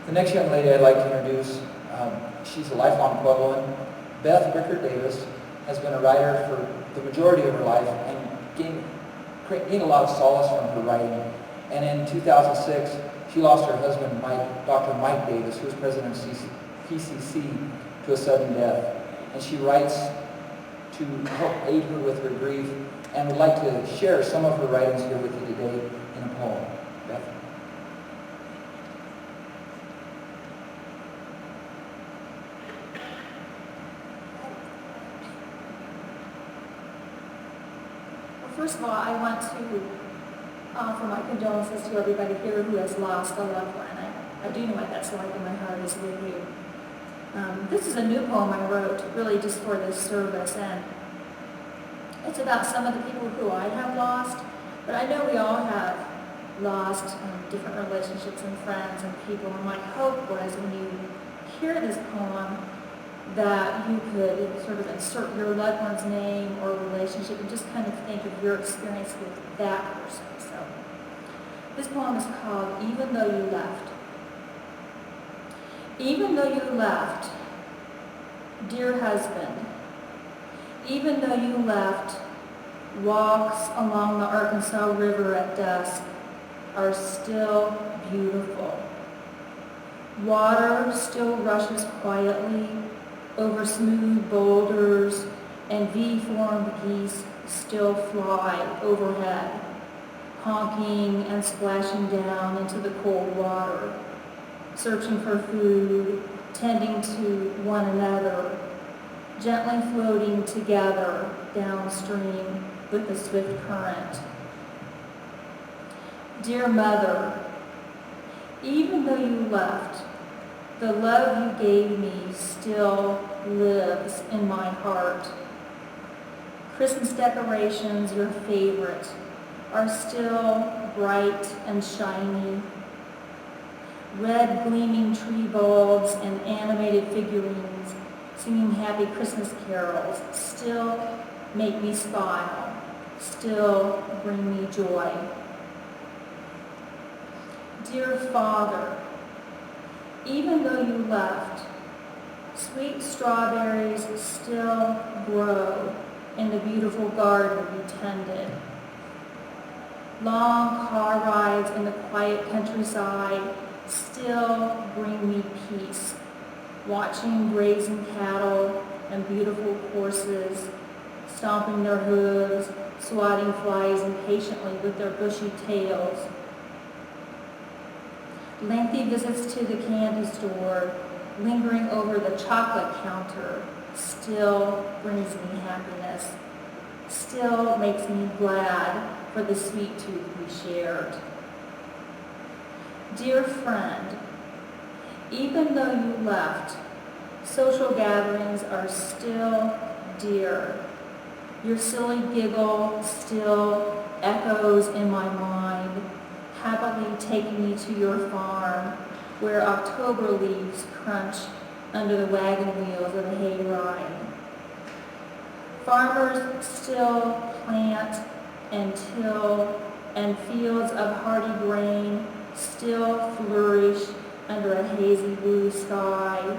The next young lady I'd like to introduce, she's a lifelong Puebloan. Beth Bricker Davis has been a writer for the majority of her life and gained a lot of solace from her writing. And in 2006, she lost her husband, Dr. Mike Davis, who was president of PCC, to a sudden death. And she writes to help aid her with her grief and would like to share some of her writings here with you today in a poem. Beth? Well, first of all, I want to offer my condolences to everybody here who has lost a loved one. I do know what that's like, and my heart is with you. This is a new poem I wrote really just for this service, and it's about some of the people who I have lost, but I know we all have lost different relationships and friends and people, and my hope was when you hear this poem that you could sort of insert your loved one's name or relationship and just kind of think of your experience with that person. So this poem is called Even Though You Left. Even though you left, dear husband, even though you left, walks along the Arkansas River at dusk are still beautiful. Water still rushes quietly over smooth boulders, and V-formed geese still fly overhead, honking and splashing down into the cold water, searching for food, tending to one another, gently floating together downstream with the swift current. Dear mother, even though you left, the love you gave me still lives in my heart. Christmas decorations, your favorite, are still bright and shiny. Red gleaming tree bulbs and animated figurines singing happy Christmas carols still make me smile, still bring me joy. Dear Father, even though you left, sweet strawberries still grow in the beautiful garden you tended. Long car rides in the quiet countryside still bring me peace, watching grazing cattle and beautiful horses, stomping their hooves, swatting flies impatiently with their bushy tails. Lengthy visits to the candy store, lingering over the chocolate counter, still brings me happiness, still makes me glad for the sweet tooth we shared. Dear friend, even though you left, social gatherings are still dear. Your silly giggle still echoes in my mind, happily taking me to your farm, where October leaves crunch under the wagon wheels of a hayride. Farmers still plant and till, and fields of hardy grain still flourish under a hazy blue sky,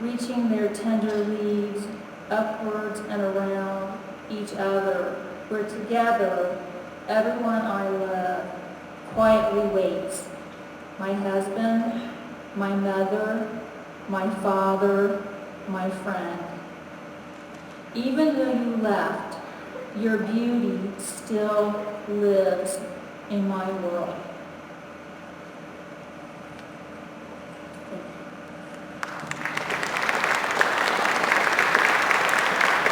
reaching their tender leaves upwards and around each other, where together everyone I love quietly waits. My husband, my mother, my father, my friend. Even though you left, your beauty still lives in my world.